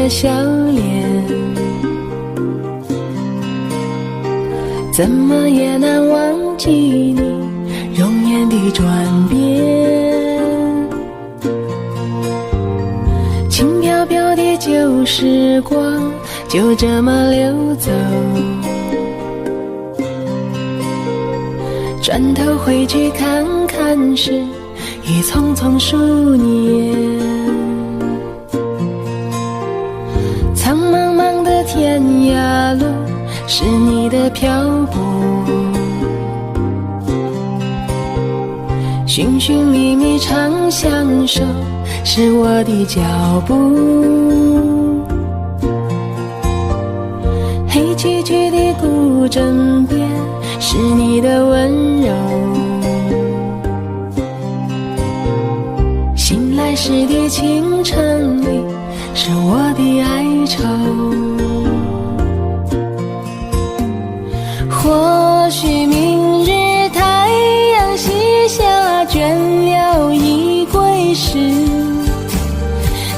的笑脸，怎么也难忘记你容颜的转变。轻飘飘的旧时光就这么流走，转头回去看看时，已匆匆数年。苍茫茫的天涯路，是你的漂泊，寻寻觅觅长相守，是我的脚步。黑黢黢的古镇边，是你的温柔，醒来时的清晨里，是我的哀愁。或许明日太阳西下，倦了已归时，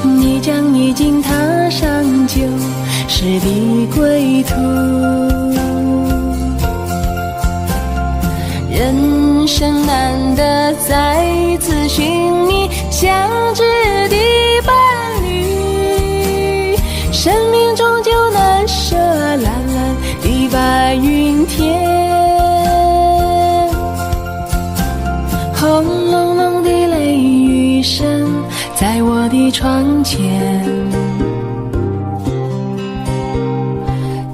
你将已经踏上旧时的归途。人生难得再次寻觅相知的伴侣，生命终究难舍蓝蓝的白云天。轰隆隆的雷雨声在我的窗前，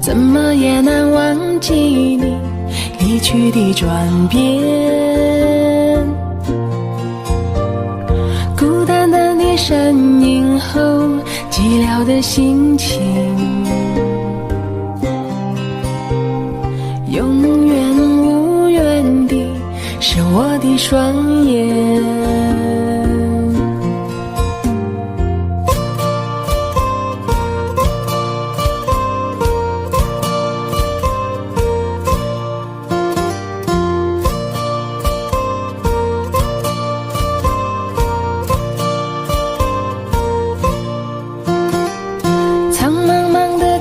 怎么也难忘记你离去的转变。孤单单的身影后，寂寥的心情，永远无缘的是我的双眼。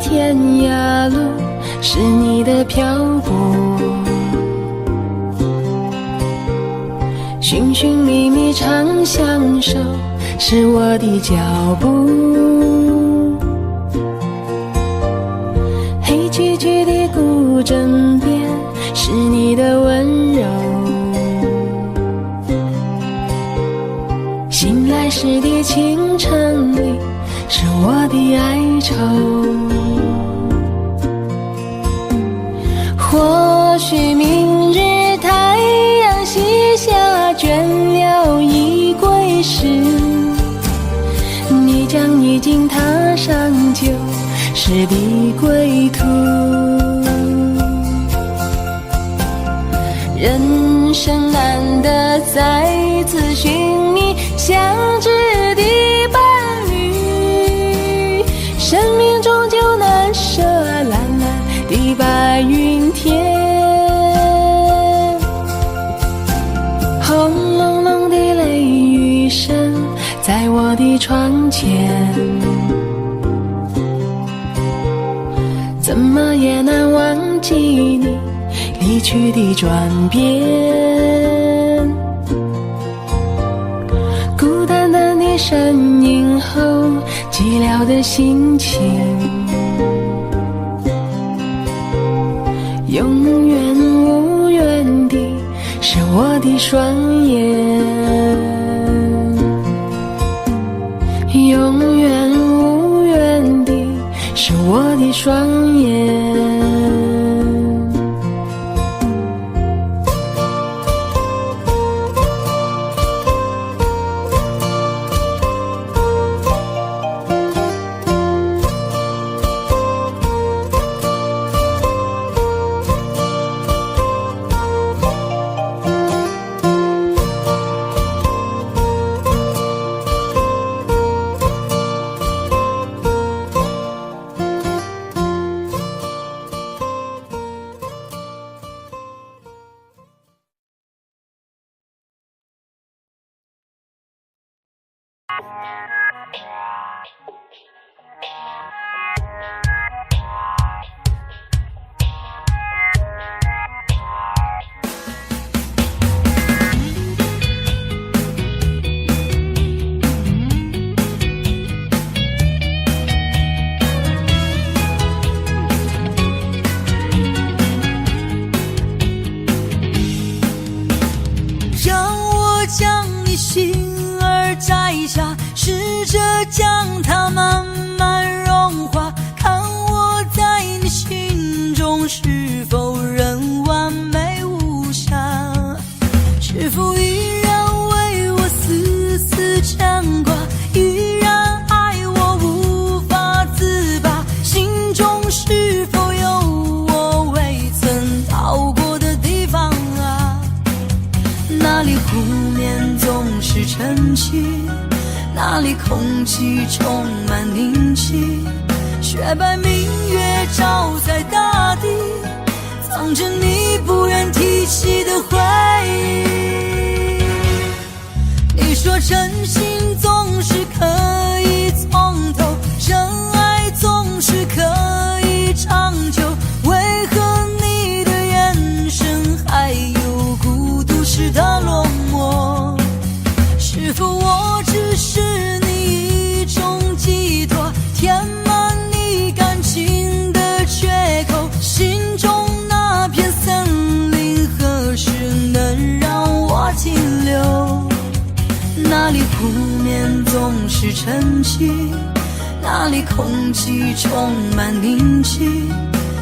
天涯路，是你的漂泊，寻寻觅觅长相守，是我的脚步。黑黢黢的古镇边，是你的温柔，醒来时的清晨里，是我的哀愁。或许明日太阳西下，倦了已归时，你将已经踏上旧时的归途。人生难得再次寻觅相知的伴侣，生命终究难舍蓝蓝的白云天。轰隆隆的雷雨声在我的窗前，怎么也难忘记你离去的转变。孤单单的身影后，寂寥的心情，永远无缘的是我的双眼，永远无缘的是我的双眼。将你心儿摘下，试着将它慢慢融化，看我在你心中是否仍完美无瑕，是否依然为我丝丝牵挂，依然爱我无法自拔，心中是否有我未曾到过的地方啊？那里湖面总是晨曦，那里空气充满宁静，雪白明月照在大地，藏着你不愿提起的回忆。你说真心总是可以从头，真爱总是可以长久，为何你的眼神还有孤独时的落寞？是否我只是你一种寄托，填满你感情的缺口，心中那片森林何时能让我停留？那里湖面总是晨曦，那里空气充满宁静，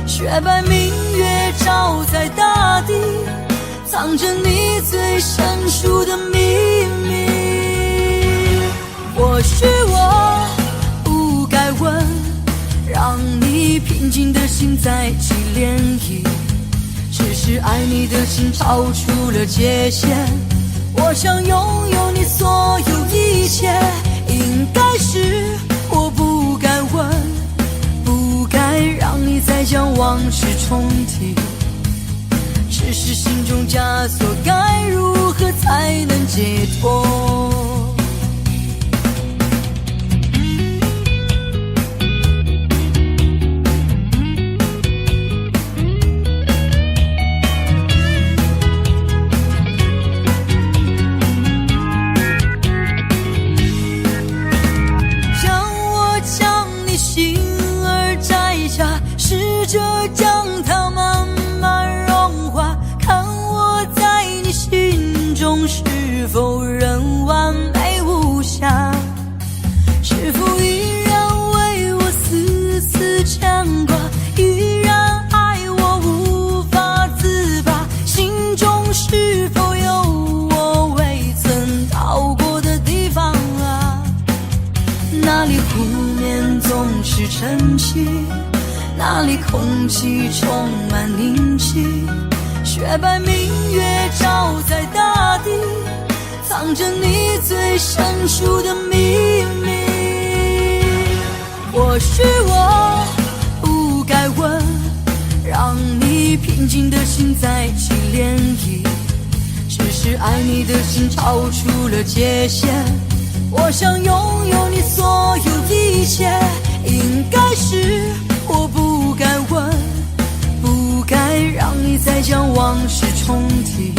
雪白明月照在大地，藏着你最深处的秘密。或许我不该问，让你平静的心再起涟漪，只是爱你的心超出了界限，我想拥有你所有一切，应该是我不该问，不该让你再将往事重提，只是心中枷锁该如何才能解脱？试着将它慢慢融化，看我在你心中是否仍完美无瑕，是否依然为我丝丝牵挂，依然爱我无法自拔，心中是否有我未曾到过的地方啊？那里湖面总是晨曦，那里空气充满宁静，雪白明月照在大地，藏着你最深处的秘密。或许我不该问，让你平静的心再起涟漪，只是爱你的心超出了界限，我想拥有你所有一切，应该是我不该问，不该让你再将往事重提，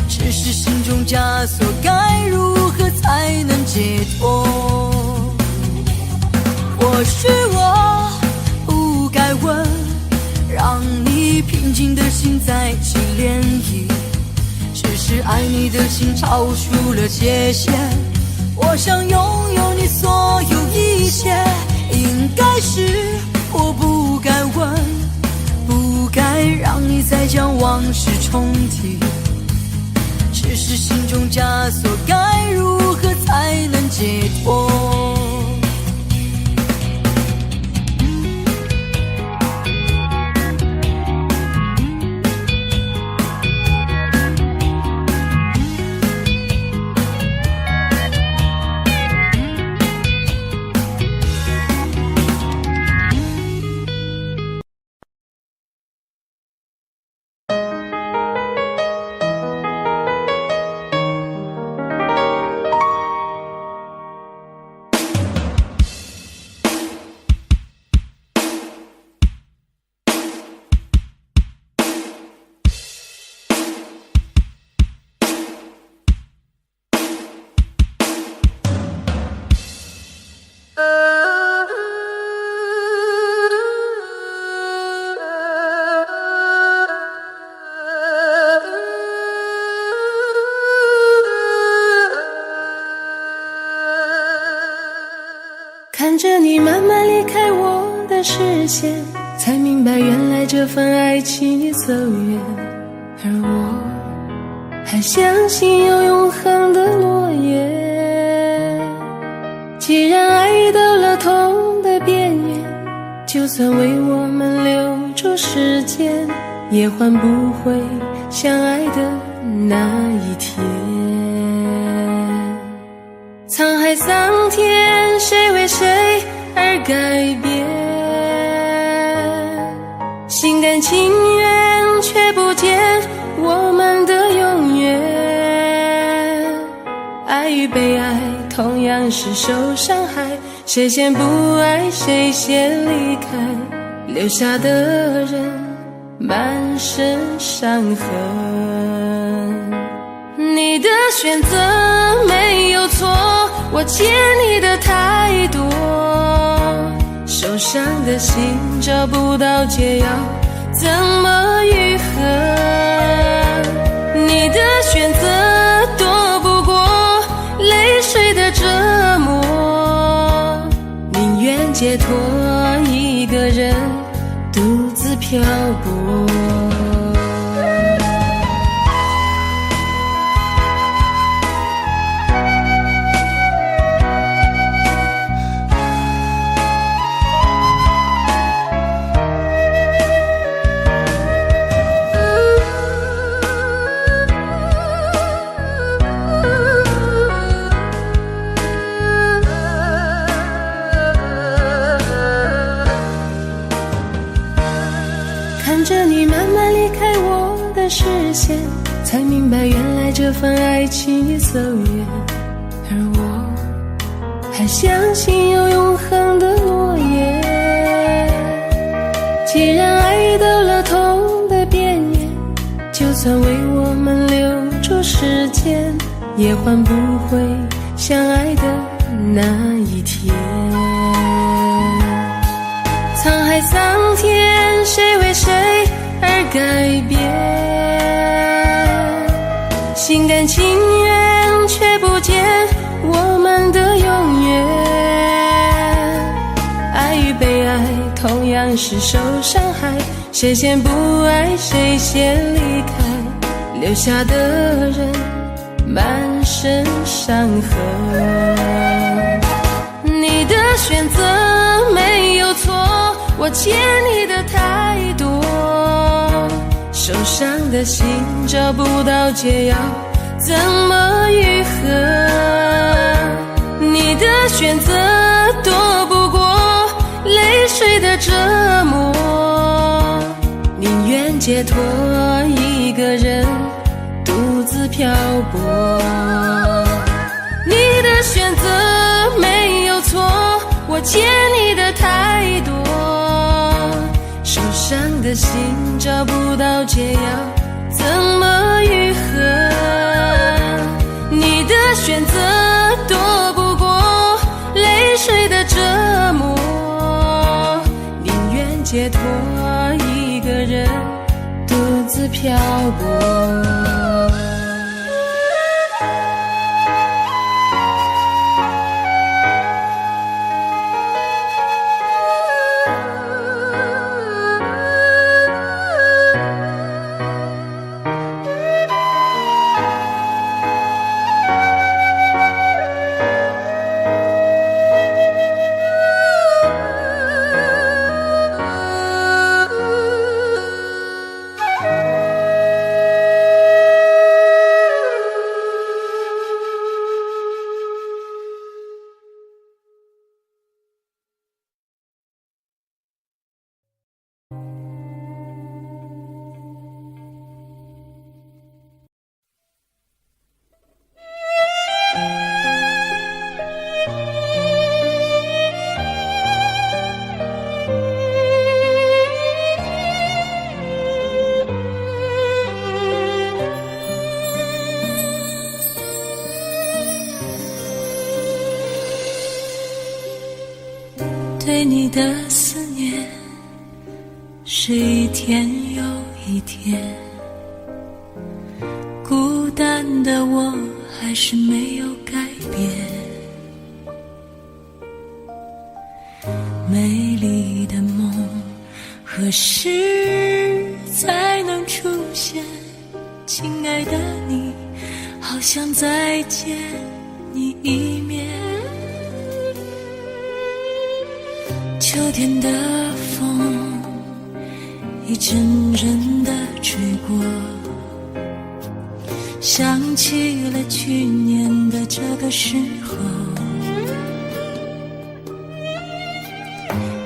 只是心中枷锁该如何才能解脱？或许我不该问，让你平静的心再起涟漪，只是爱你的心超出了界限，我想拥有你所有一切，应该是我不该问，不该让你再将往事重提，只是心中枷锁该如何才能解脱？你慢慢离开我的视线，才明白原来这份爱情已走远，而我还相信有永恒的落叶。既然爱到了痛的边缘，就算为我们留住时间，也换不回相爱的那一天。沧海桑田，谁为谁而改变？心甘情愿，却不见我们的永远。爱与被爱同样是受伤害，谁先不爱谁先离开，留下的人满身伤痕。你的选择没有错，我欠你的太多，受伤的心找不到解药，怎么愈合？你的选择躲不过泪水的折磨，宁愿解脱一个人独自漂泊。看着你慢慢离开我的视线，才明白原来这份爱情已走远，而我还相信有永恒的落叶。既然爱到了痛的边缘，就算为我们留住时间，也换不回相爱的那一天。沧海桑田，谁为谁而改变？心甘情愿，却不见我们的永远。爱与被爱同样是受伤害，谁先不爱谁先离开，留下的人满身伤痕。你的选择没有错，我欠你的太多，受伤的心找不到解药，怎么愈合？你的选择躲不过泪水的折磨，宁愿解脱一个人独自漂泊。你的选择没有错，我欠你的太多，受伤的心找不到解药，怎么愈合？你的选择躲不过泪水的折磨，宁愿解脱一个人独自漂泊。对你的思念是一天又一天，孤单的我还是没有改变。何时才能出现？亲爱的你，好想再见你一面。秋天的风一阵阵地吹过，想起了去年的这个时候，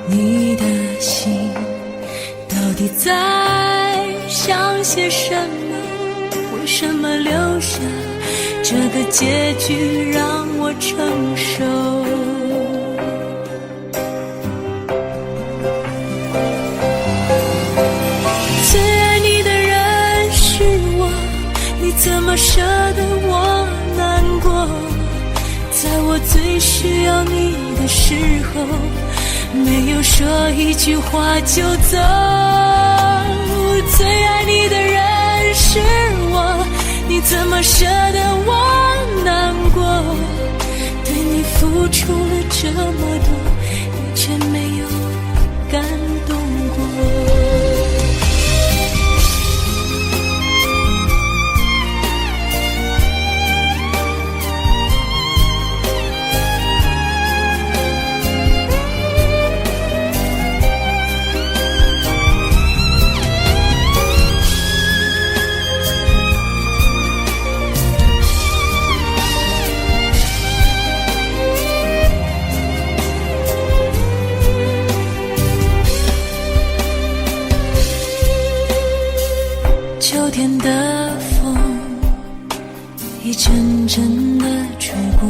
你的心到底在想些什么？为什么留下这个结局让我承受？最爱你的人是我，你怎么舍得我难过？在我最需要你的时候，没有说一句话就走。最爱你的人是我，你怎么舍得我难过？对你付出了这么多，你却没有感动过。秋天的风一阵阵地吹过，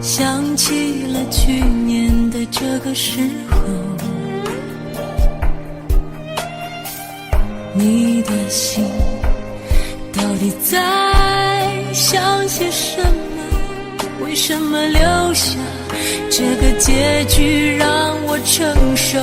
想起了去年的这个时候，你的心到底在想些什么？为什么留下这个结局让我承受？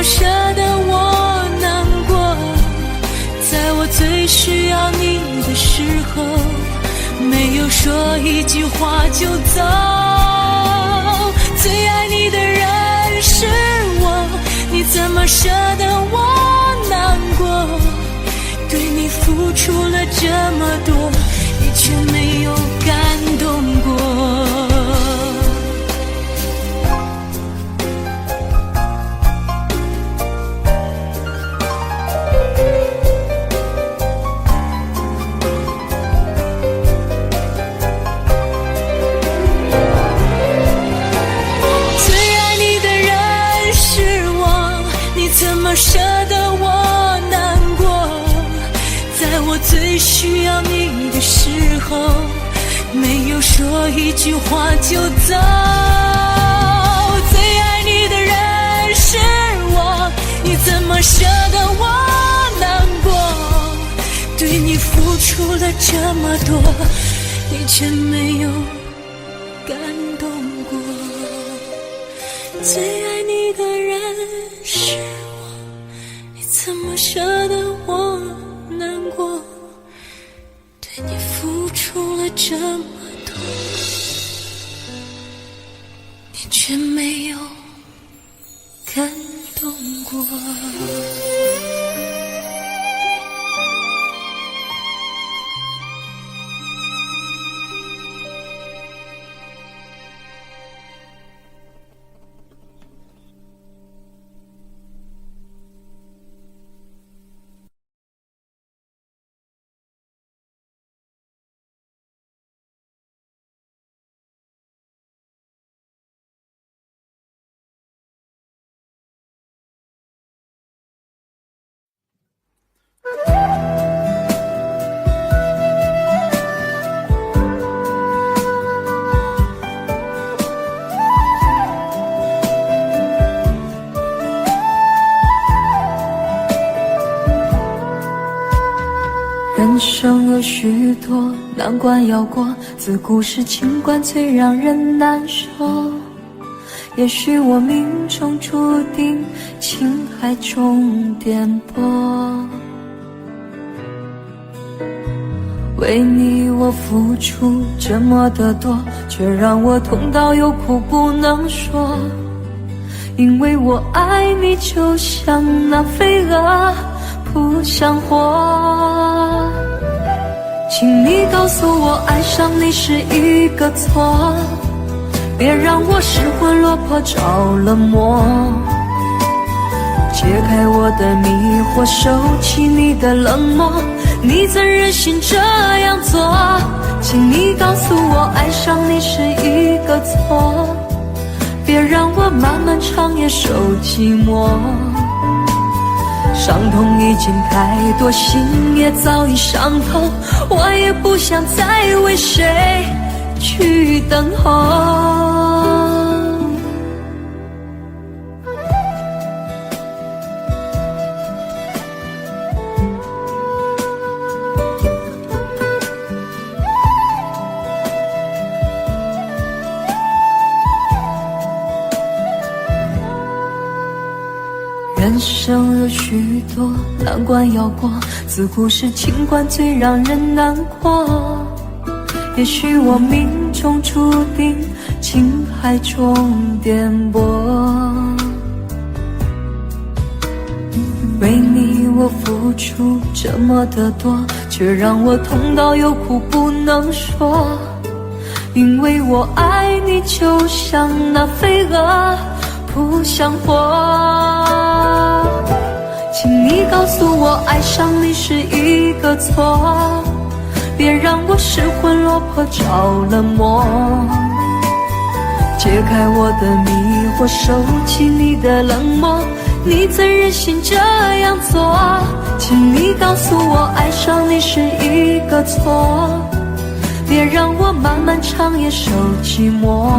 舍得我难过，在我最需要你的时候，没有说一句话就走。最爱你的人是我，你怎么舍得我难过？对你付出了这么多，你却没有感动过。舍得我难过，在我最需要你的时候，没有说一句话就走。最爱你的人是我，你怎么舍得我难过？对你付出了这么多，你却没有感动过。最爱你的人是我，怎么舍得我难过？对你付出了这么多，你却没有感动过。人生有许多难关要过，自古是情关最让人难受。也许我命中注定情海中颠簸，为你我付出这么的多，却让我痛到有苦不能说。因为我爱你就像那飞蛾扑向火。请你告诉我爱上你是一个错，别让我失魂落魄着了魔。解开我的迷惑，收起你的冷漠，你怎忍心这样做？请你告诉我爱上你是一个错，别让我漫漫长夜受寂寞。伤痛已经太多，心也早已伤透，我也不想再为谁去等候。人生有许多难关要过，自古是情关最让人难过。也许我命中注定情海中颠簸，为你我付出这么的多，却让我痛到有苦不能说。因为我爱你就像那飞蛾扑向火。请你告诉我爱上你是一个错，别让我失魂落魄着了魔。解开我的迷惑，收起你的冷漠，你怎忍心这样做？请你告诉我爱上你是一个错，别让我漫漫长夜受寂寞。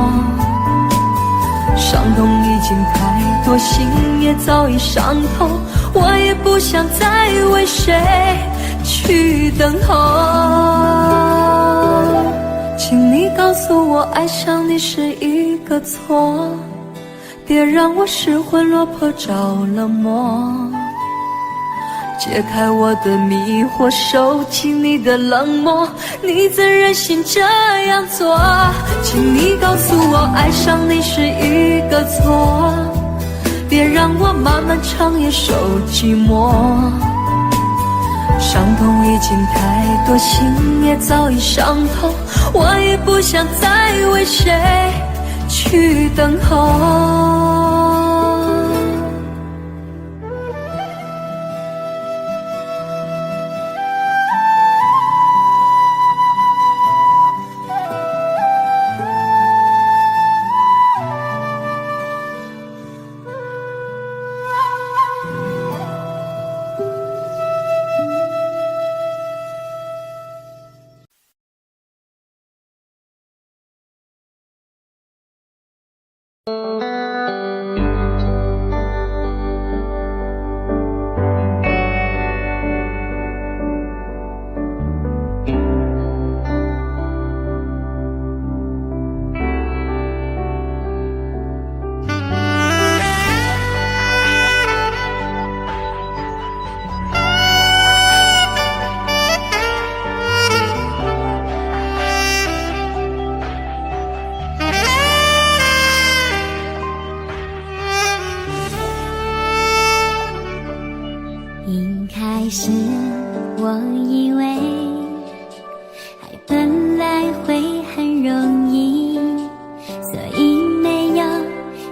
伤痛已经太多，心也早已伤透，我也不想再为谁去等候。请你告诉我爱上你是一个错，别让我失魂落魄着了魔。解开我的迷惑，收起你的冷漠，你怎忍心这样做？请你告诉我爱上你是一个错，别让我漫漫长夜受寂寞。伤痛已经太多，心也早已伤透，我也不想再为谁去等候。开始我以为爱本来会很容易，所以没有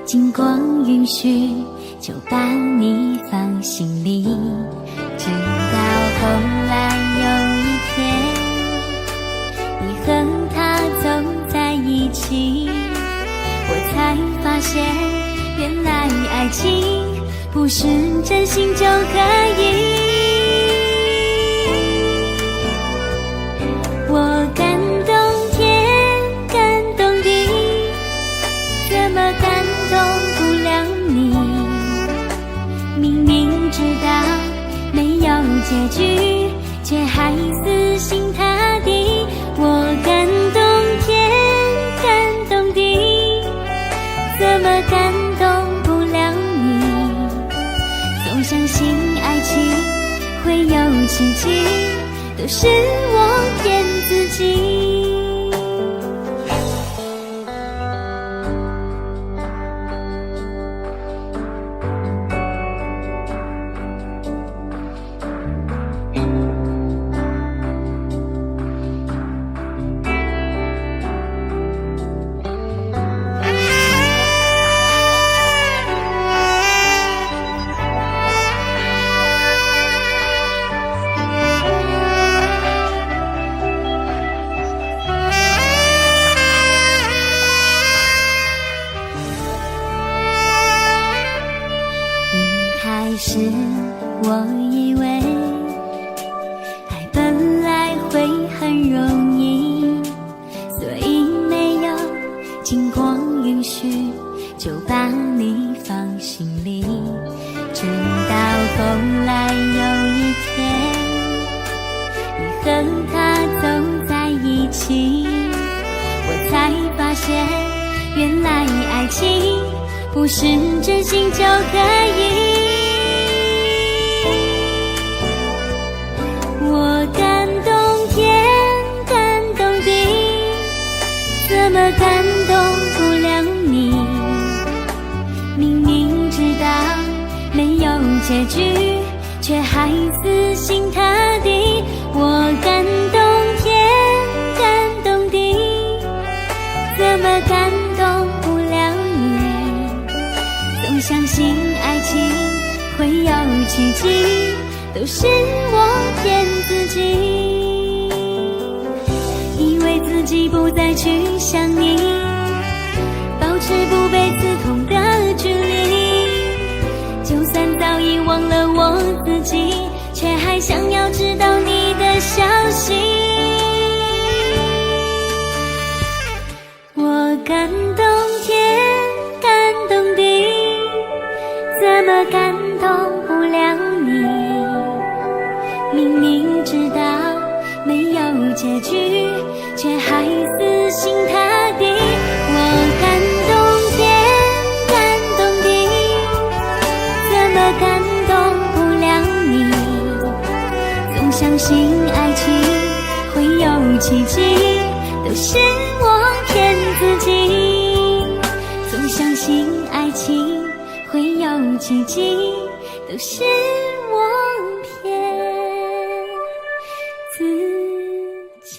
经过允许就把你放心里。直到后来有一天，你和他走在一起，我才发现原来爱情不是真心就可以。我感动天，感动地，怎么感动不了你？明明知道没有结局，却还死心塌地。我感动天，感动地，怎么感动不了你？总相信爱情会有奇迹，都是我骗星光允许，就把你放心里。直到后来有一天，你和他走在一起，我才发现，原来爱情不是真心就可以。我感动天，感动地，怎么感动不了你？明明知道没有结局，却还死心塌地。我感动天，感动地，怎么感动不了你？总相信爱情会有奇迹，都是我骗自己，以为自己不再去想你，保持不被刺痛的距离。就算早已忘了我自己，却还想要知道你的消息。我感动天，感动地，怎么感动不了你？明明知道没有结局，却还死心塌地。我感动天，感动地，怎么感动不了你？总相信爱情会有奇迹，都是我骗自己。总相信爱情会有奇迹，都是我骗自己。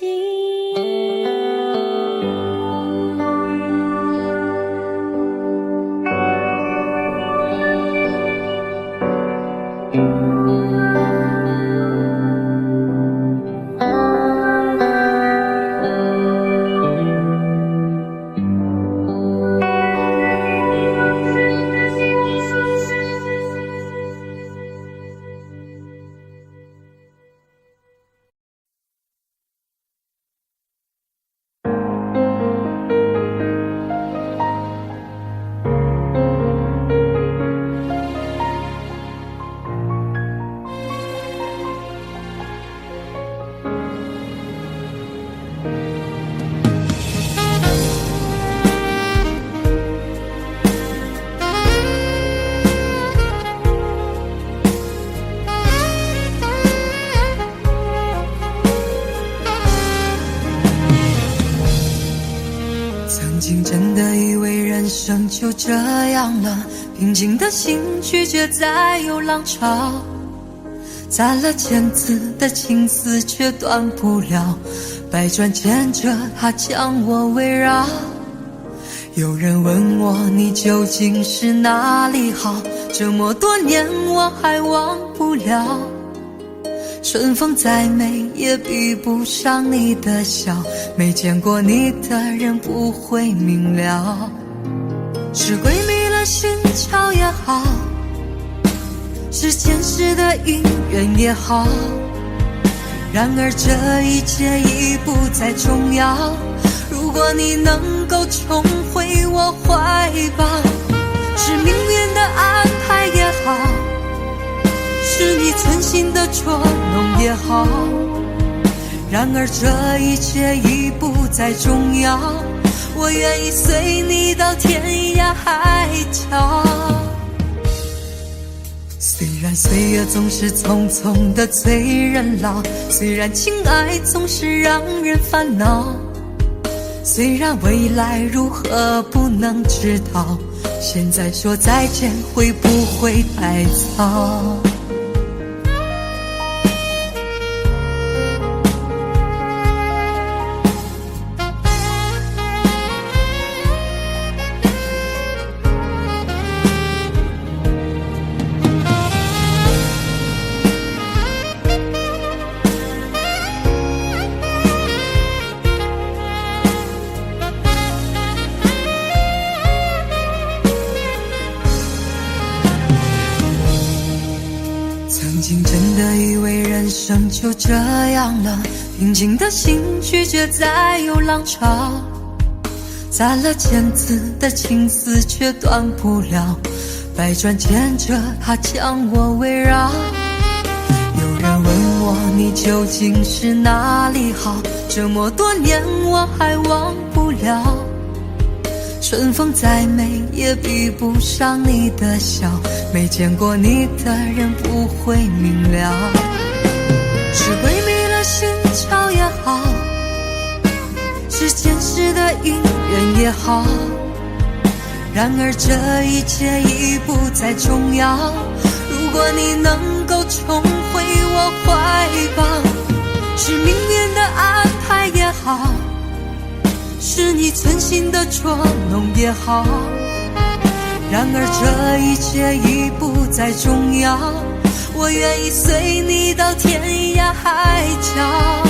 曾经真的以为人生就这样了，平静的心拒绝再有浪潮，攒了千次的情丝却断不了，百转千折它将我围绕。有人问我你究竟是哪里好，这么多年我还忘不了。春风再美也比不上你的笑，没见过你的人不会明了。是鬼迷了心窍也好，是前世的因缘也好，然而这一切已不再重要。如果你能够重回我怀抱，是命运的安排也好，是你存心的捉弄也好，然而这一切已不再重要。我愿意随你到天涯海角。虽然岁月总是匆匆的催人老，虽然情爱总是让人烦恼，虽然未来如何不能知道，现在说再见会不会太早？曾经真的以为人生就这样了，平静的心拒绝再有浪潮，攒了千次的情丝却断不了，百转千折它将我围绕。有人问我你究竟是哪里好，这么多年我还忘不了。春风再美也比不上你的笑，没见过你的人不会明了。是鬼迷了心窍也好，是前世的姻缘也好，然而这一切已不再重要。如果你能够重回我怀抱，是命运的安排也好，是你存心的捉弄也好，然而这一切已不再重要。我愿意随你到天涯海角。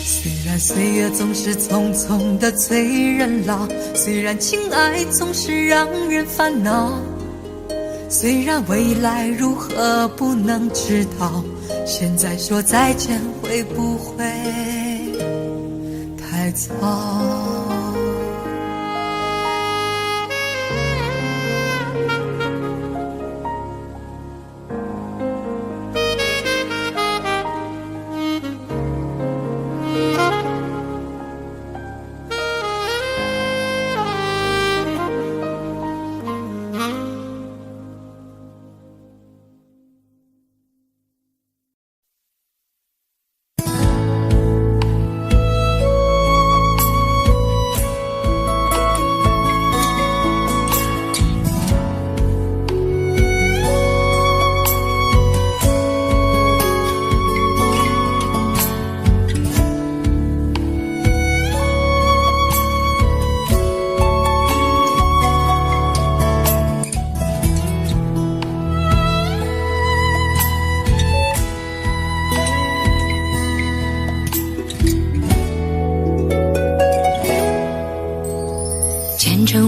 虽然岁月总是匆匆的催人老，虽然情爱总是让人烦恼，虽然未来如何不能知道，现在说再见会不会太早？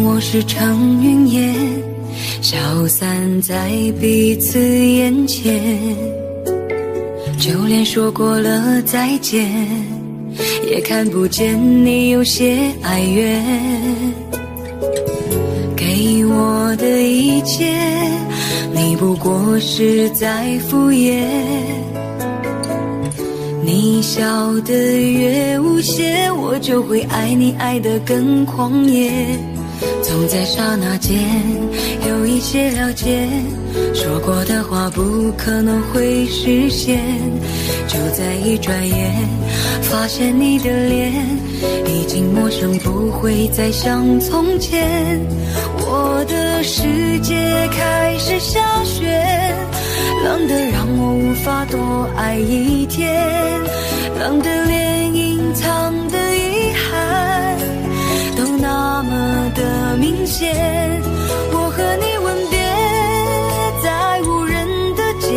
我是乘云烟，消散在彼此眼前，就连说过了再见，也看不见你有些哀怨。给我的一切，你不过是在敷衍。你笑得越无邪，我就会爱你爱得更狂野。总在刹那间有一些了解，说过的话不可能会实现，就在一转眼发现你的脸已经陌生，不会再像从前。我的世界开始下雪，冷得让我无法多爱一天，冷得连隐藏的遗憾都那么的明显。我和你吻别在无人的街，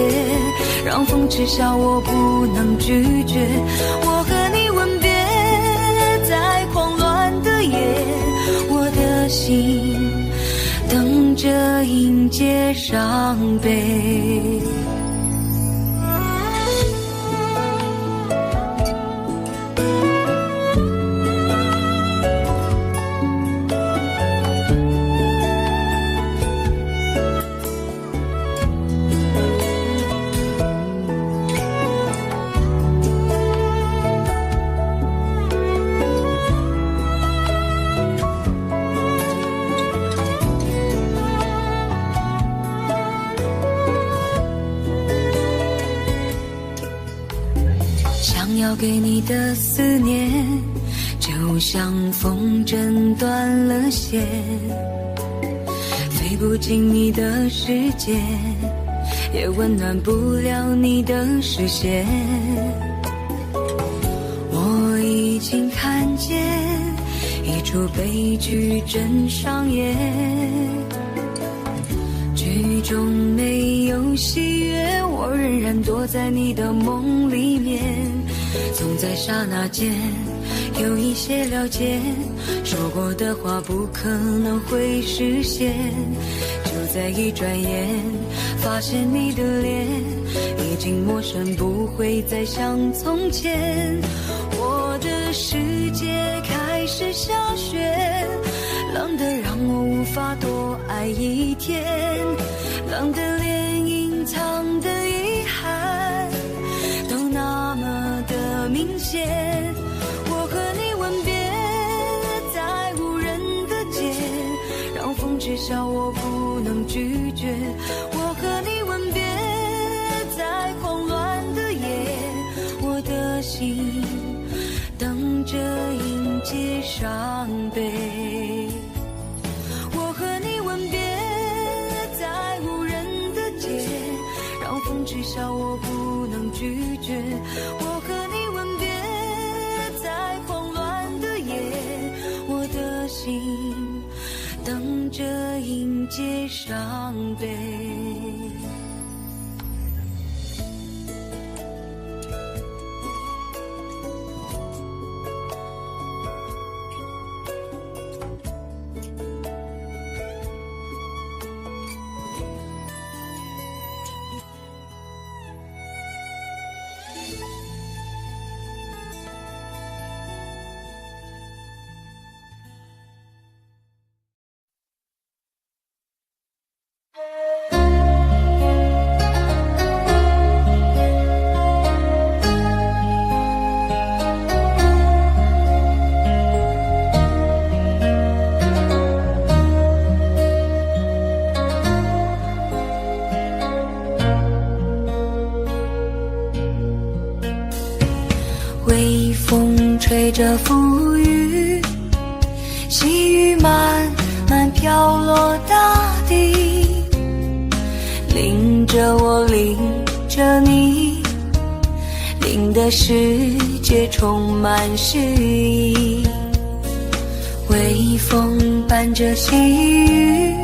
让风痴笑我不能拒绝。我和你吻别在狂乱的夜，我的心等着迎接伤悲。要给你的思念，就像风筝断了线，飞不进你的世界，也温暖不了你的视线。我已经看见一出悲剧正上演，剧中没有喜悦，我仍然躲在你的梦里面。总在刹那间有一些了解，说过的话不可能会实现，就在一转眼发现你的脸已经陌生，不会再像从前。我的世界开始的让我无法多爱一天，冷的连隐藏的遗憾都那么的明显。我和你吻别在无人的街，让风吹笑我不能拒绝。我和你吻别在狂乱的夜，我的心等着迎接伤悲。我和你吻别在无人的街，让风吹笑我不能拒绝。我和你吻别在狂乱的夜，我的心等着迎接伤悲。微风吹着浮雨，细雨慢慢飘落大地，淋着我，淋着你，淋的世界充满诗意。微风伴着细雨，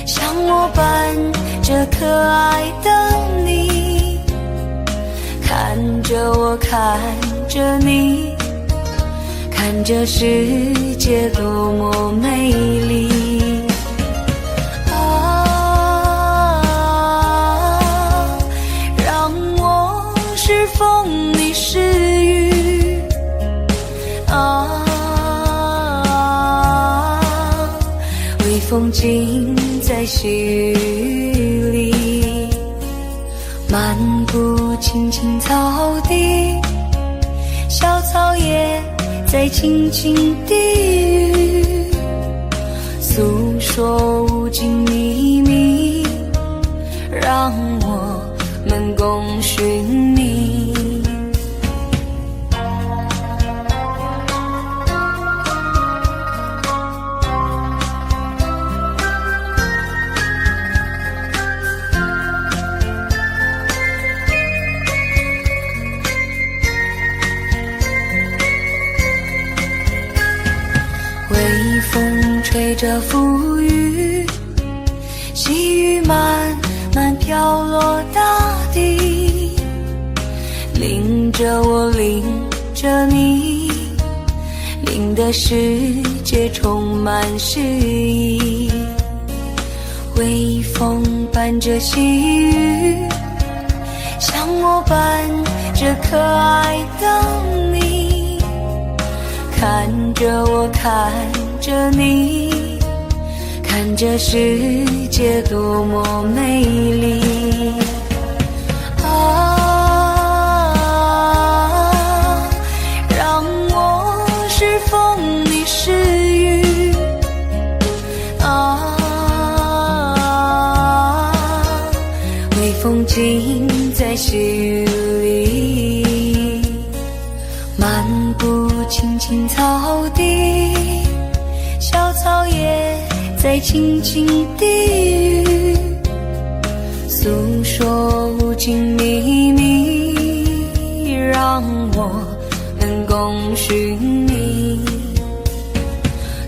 像我伴着可爱的你，看着我，看着你，看着世界多么美丽。让我是风，你是雨。微风尽在细雨里，漫步青青草地，小草也在轻轻低语，诉说无尽秘密，让我们共寻觅。微风吹着浮雨，细雨慢慢飘落大地，淋着我，淋着你，淋的世界充满诗意。微风伴着细雨，像我伴着可爱的你，看着我，看着你，看着世界多么美丽。让我是风，你是雨。微风尽在细雨里，漫步青青草地，小草也在轻轻低语，诉说无尽秘密，让我们共寻觅。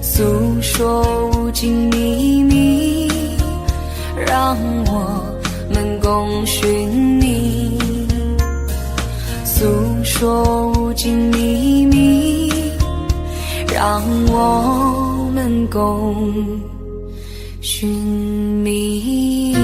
诉说无尽秘密，让我们共寻觅。诉说无尽秘密，让我们共寻觅。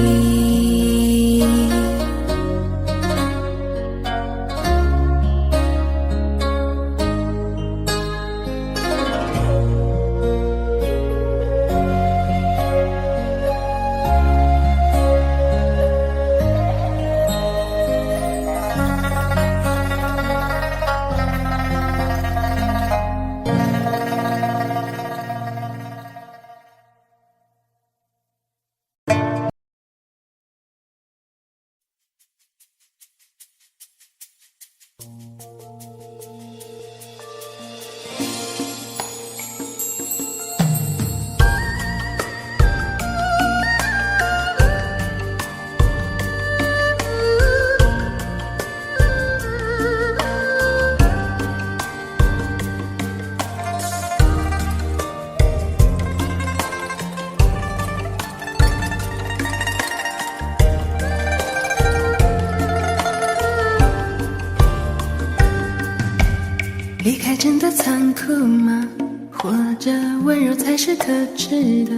温柔才是可知的，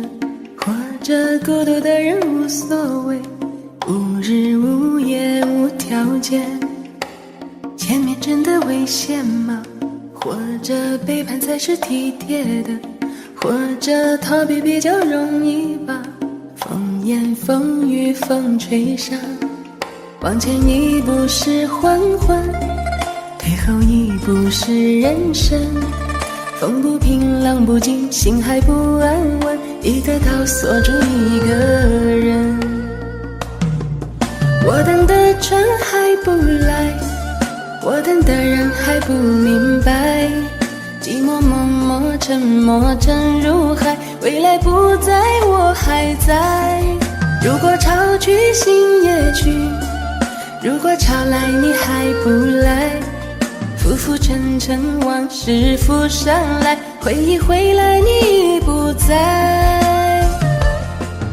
活着孤独的人无所谓，无日无夜无条件。前面真的危险吗？或者背叛才是体贴的，或者逃避比较容易吧。风言风语风吹上，往前一步是黄昏，退后一步是人生。风不平浪不静，心还不安稳，一个岛锁住一个人。我等的船还不来，我等的人还不明白，寂寞默默沉默沉入海，未来不在我还在。如果潮去心也去，如果潮来你还不来，浮浮沉沉往事浮上来，回忆回来你已不在。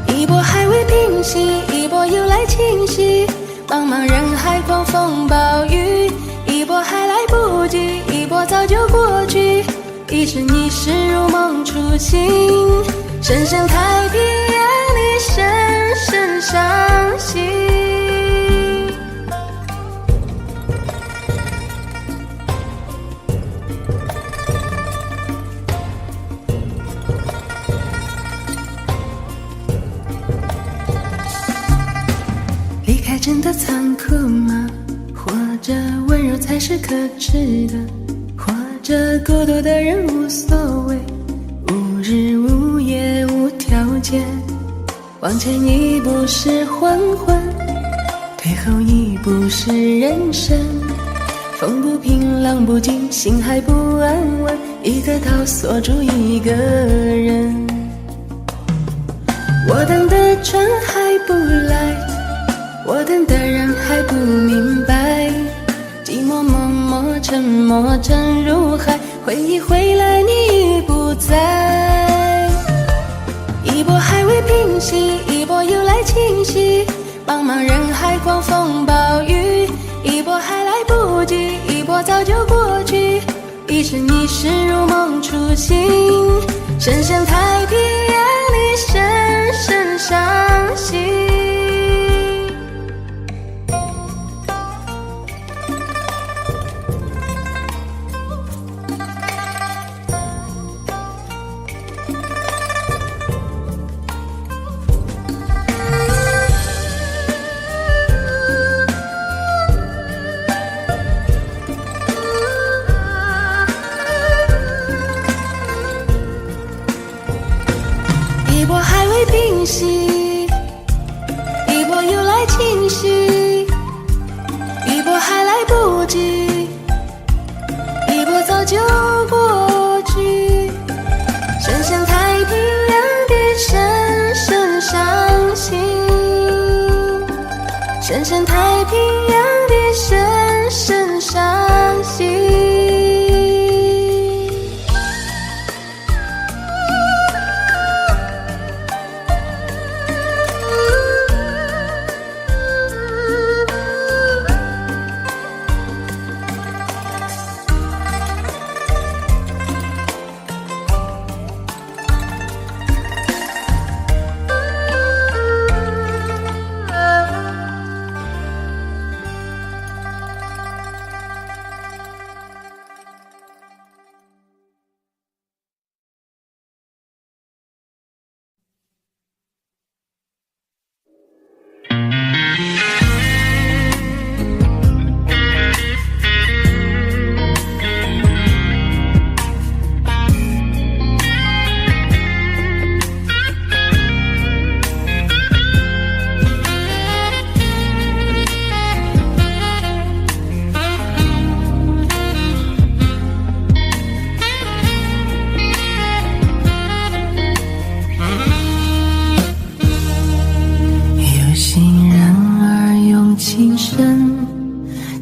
一波还未平息，一波又来侵袭，茫茫人海狂风暴雨，一波还来不及，一波早就过去，一时你是如梦初醒，深深太平洋你深深伤心。离开真的残酷吗？或者温柔才是可知的，或者孤独的人无所谓，无日无夜无条件。往前一步是黄昏，退后一步是人生。风不平浪不静，心还不安稳，一个岛锁住一个人。我等的船还不来，我等的人还不明白，寂寞默默沉默沉入海，回忆回来你已不在。一波还未平息，一波又来侵袭，茫茫人海狂风暴雨，一波还来不及，一波早就过去，一时你是如梦初醒，深深太平洋你深深伤心。一波还未平息，一波又来侵袭，一波还来不及，一波早就过去，深深太平洋的深深伤心，深深太平洋的深深伤心。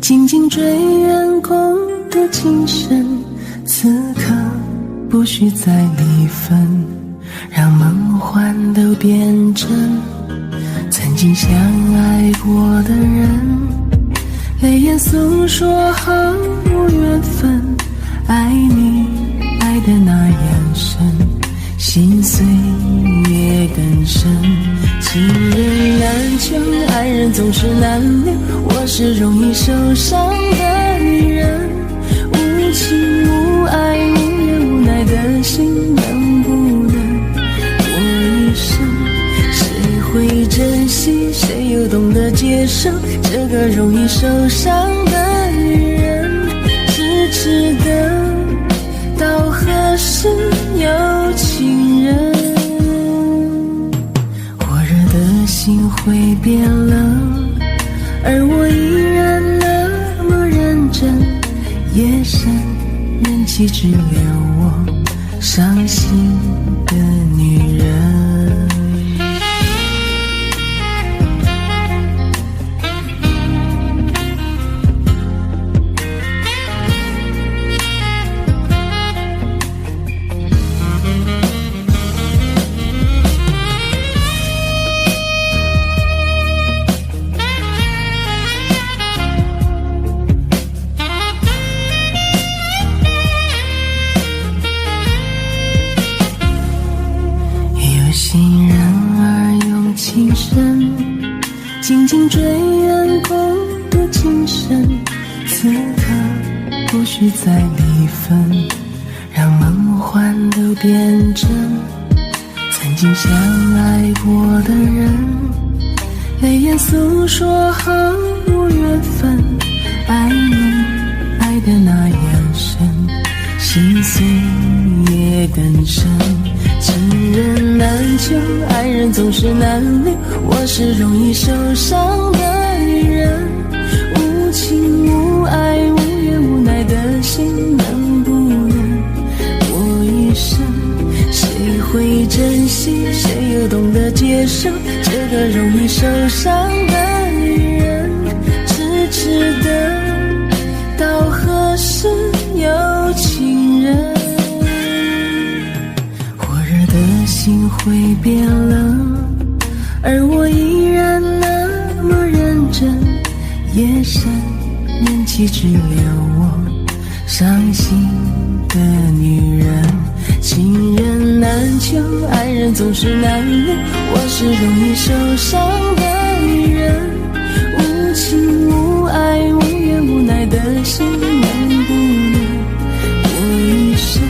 静静追远共度今生，此刻不需再离分，让梦幻都变真。曾经相爱过的人，泪眼诉说毫无缘分，爱你爱的那样深，心碎也更深。情人难求，爱人总是难留，我是容易受伤的女人。无情无爱无怨无奈的心，能不能我一生？谁会珍惜，谁又懂得接受这个容易受伤的女人？痴痴的到何时有情人？火热的心会变冷，而我依然那么认真。夜深人气只留我伤心的女人。心人儿用情深，紧紧追远共度今生。此刻不需再离分，让梦幻都变真。曾经相爱过的人，泪眼诉说好无缘分。爱你爱的那样深，心碎也更深。情人难求，爱人总是难留，我是容易受伤的女人。无情无爱无怨无奈的心，能不能我一生？谁会珍惜，谁又懂得接受这个容易受伤的女人？痴痴的到何时有情人？心会变冷，而我依然那么认真。夜深人气只留我伤心的女人。情人难求，爱人总是难留，我是容易受伤的女人。无情无爱无怨无奈的心，能不能我一生？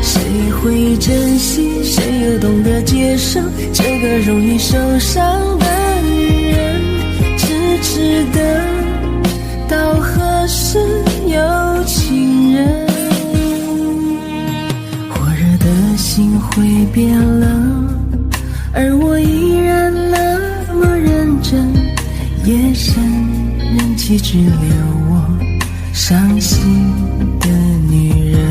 谁会珍惜，谁又懂得接受这个容易受伤的女人？痴痴的到何时有情人？火热的心会变冷，而我依然那么认真。夜深人气只留我伤心的女人。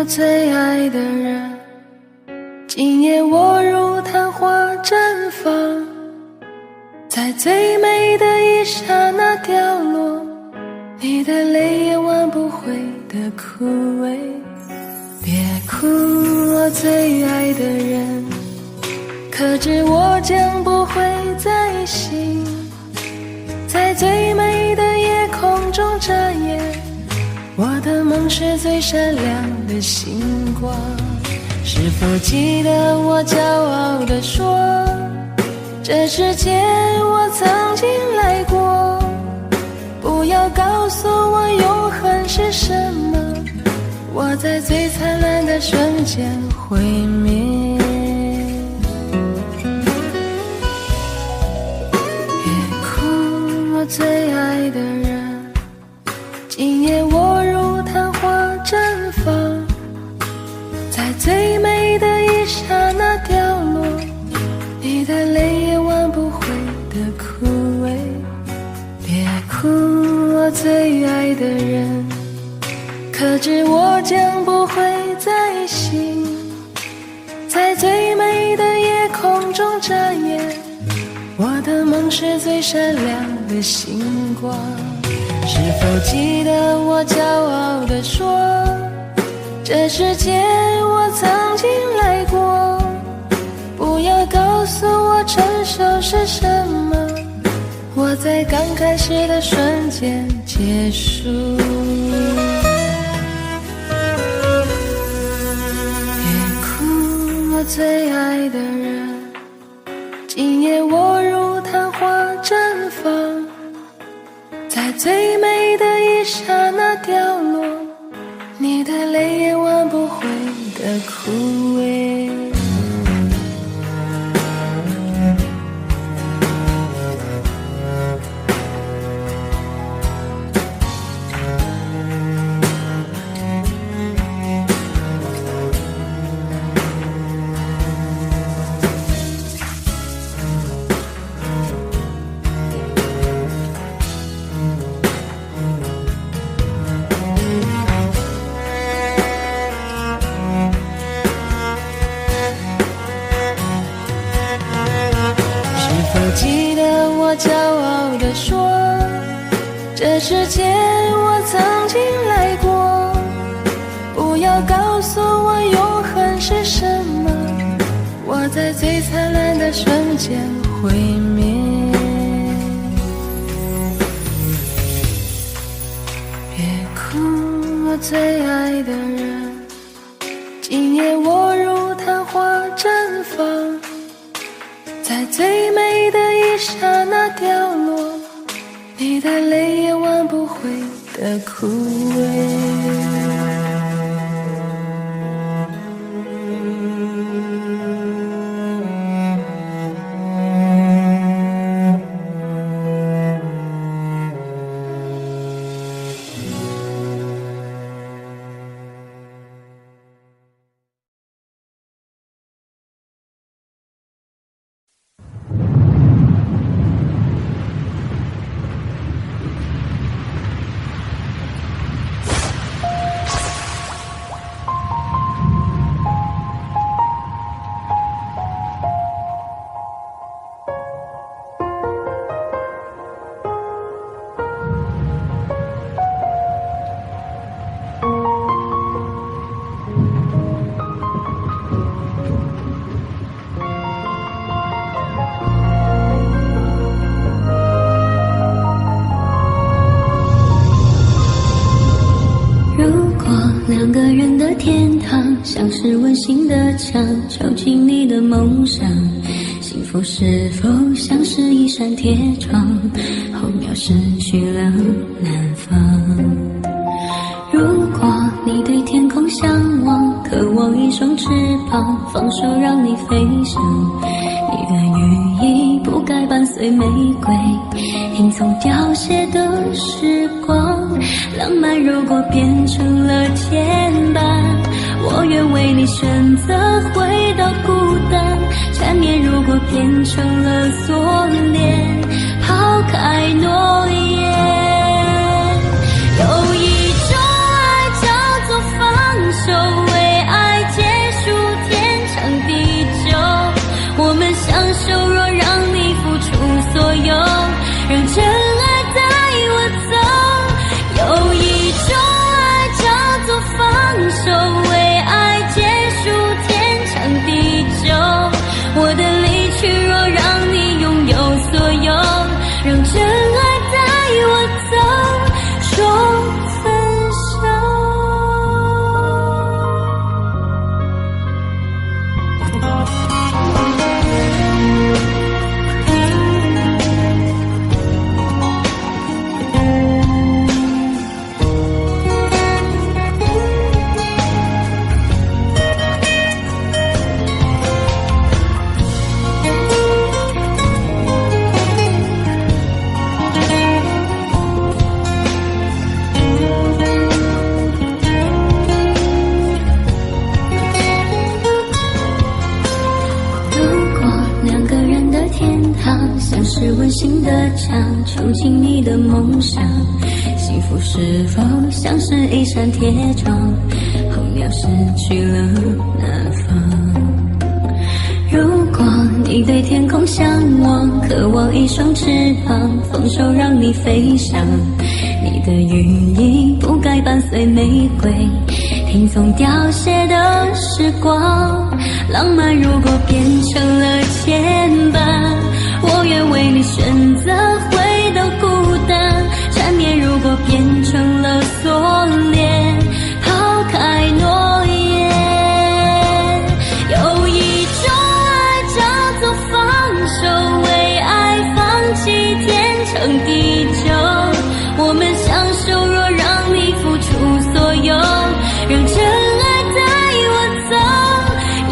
最爱的人，今夜我如昙花绽放，在最美的一刹那掉落，你的泪也挽不回的枯萎。别哭，我最爱的人，可知我将不会再醒，在最美的夜空中眨眼，我的梦是最闪亮的星光。是否记得我骄傲地说，这世界我曾经来过，不要告诉我永恒是什么，我在最灿烂的瞬间毁灭。别哭，我最爱的人，今夜我如昙花绽放，在最美的一刹那掉落，你的泪也挽不回的枯萎。别哭，我最爱的人，可知我将不会再醒，在最美的夜空中眨眼，我的梦是最闪亮的星光。是否记得我骄傲地说，这世界我曾经来过，不要告诉我成熟是什么，我在刚开始的瞬间结束。我最爱的人，今夜我如昙花绽放，在最美的一刹那掉落，你的泪也挽不回的枯萎。记得我骄傲地说，这世界我曾经来过，不要告诉我永恒是什么，我在最灿烂的瞬间毁灭。别哭，我最爱的人，今夜我如昙花绽放，在最美的一刹那掉落，你的泪也挽不回的枯萎。两个人的天堂，像是温馨的墙，囚禁你的梦想。幸福是否像是一扇铁窗，候鸟失去了南方。如果你对天空向往，渴望一双翅膀，放手让你飞翔。你的羽翼不该伴随玫瑰，迎从凋谢的时光。浪漫如果变成了牵绊，我愿为你选择回到孤单。缠绵如果变成了锁链，抛开诺言。有一种爱叫做放手，为爱结束天长地久。我们相守，若让你付出所有，让真爱带我走。有一种爱叫做放手，为爱结束天长地久。我的离去，若让你拥有所有，像是温馨的墙，囚禁你的梦想。幸福是否像是一扇铁窗，候鸟失去了南方。如果你对天空向往，渴望一双翅膀，放手让你飞翔。你的羽翼不该伴随玫瑰，听从凋谢的时光。浪漫如果变成了牵绊，我愿为你选择回到孤单。缠绵如果变成了锁链，抛开诺言。有一种爱叫做放手，为爱放弃天长地久。我们相守，若让你付出所有，让真爱带我走。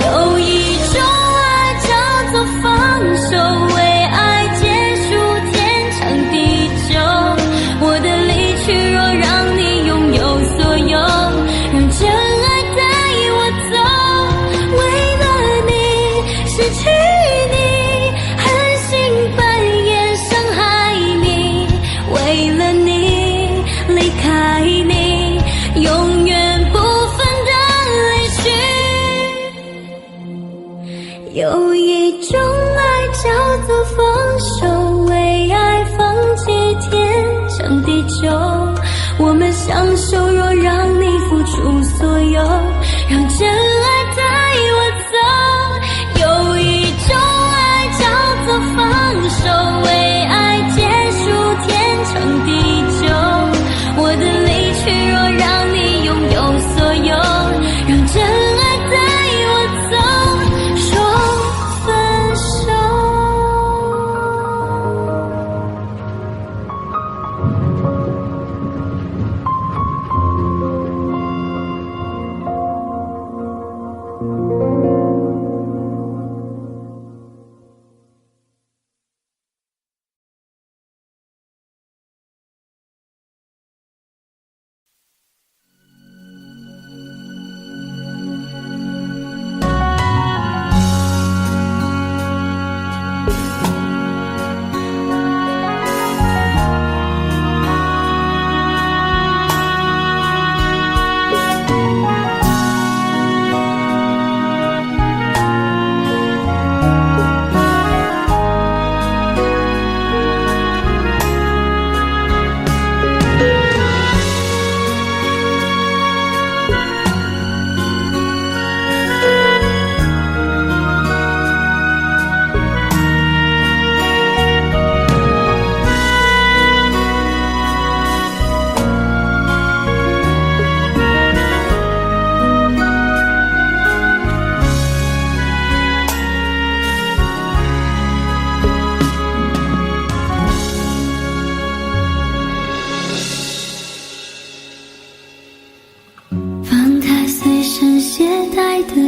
有一种爱叫做放手，为爱结束天长地久。我的离去，若让你拥有所有，让真爱带我走。为了你，失去你，狠心半夜伤害你。为了你，离开你，永远不分的离去。有一种爱叫做放手，为爱放弃天长地久。我们相守，若让你付出所有，让真爱带我走。有一种爱叫做放手，为爱结束天长地久。我的离去，若让你拥有所有，让真爱带我走。说分手。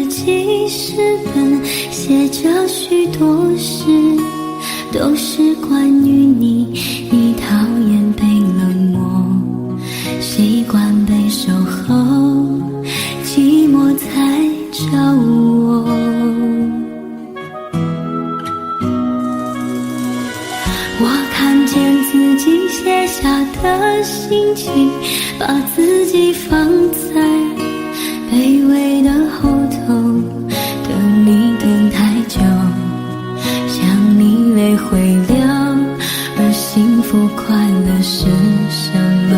记事本写着许多事，都是关于你。你讨厌被冷漠，习惯被守候，寂寞才找我。我看见自己写下的心情，把自己放在卑微的后头，等你等太久，想你泪会流，而幸福快乐是什么？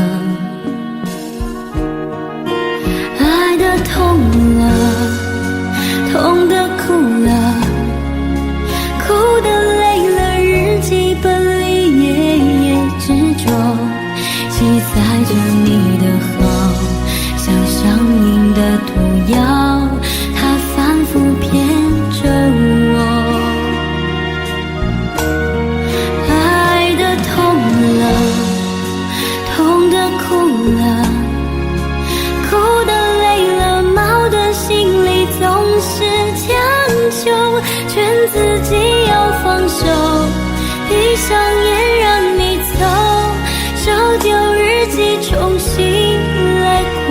爱的痛了，痛的哭了，哭的累了，日记本里夜夜执着，记载着你的好，像上瘾的毒药，它反复骗着我。爱的痛了，痛的哭了，哭的累了，矛盾心里总是强求，劝自己要放手，闭上眼让你走，烧丢日记重新来过。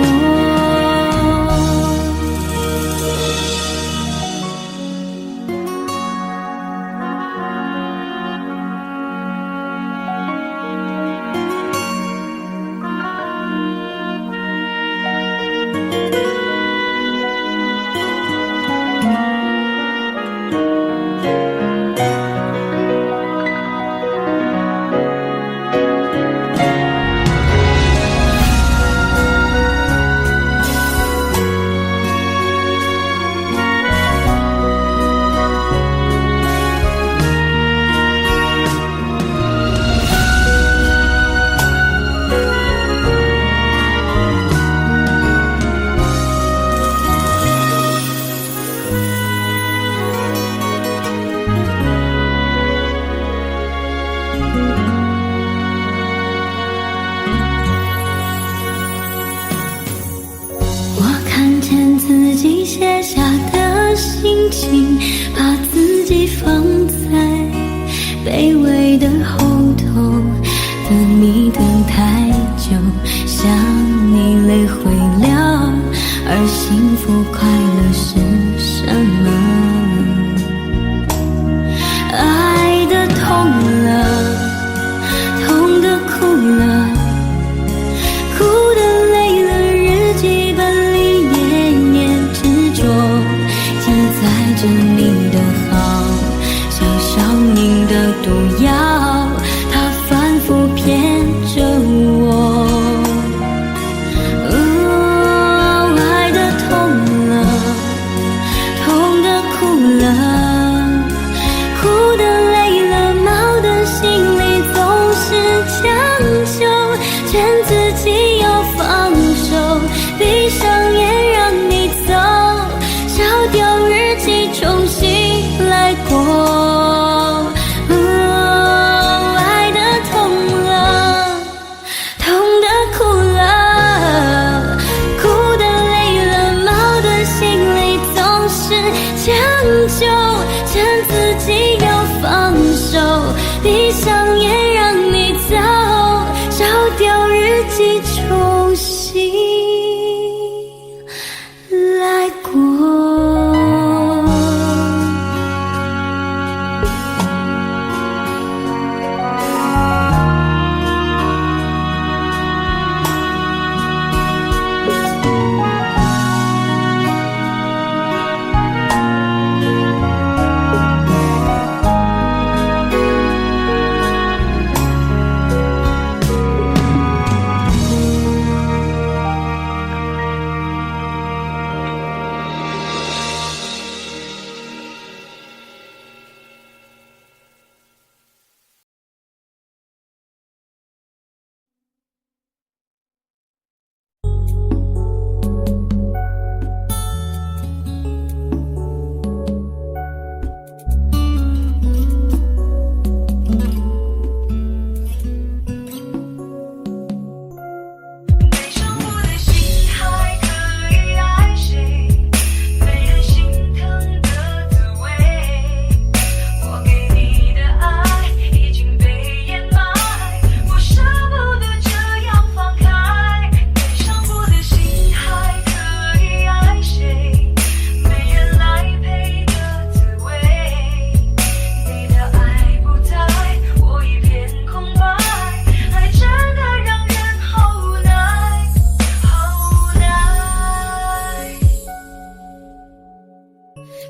心，把自己放在卑微的后头，等你等太久，想你泪会了，而幸福快乐是什么？爱的痛了，痛的哭了，哭的累了，日记本里页页执着，记载着你的好，像上瘾的毒药，它反复骗着我。爱的痛了，痛的哭了，哭的累了，闹的心里总是强求，劝自己要放手，闭上眼让你走，烧掉日记重新来过。爱的痛了，痛的哭了，哭的累了，闹的心里总是强求，劝自己要放手，闭上眼让你走，烧掉日记重新来过。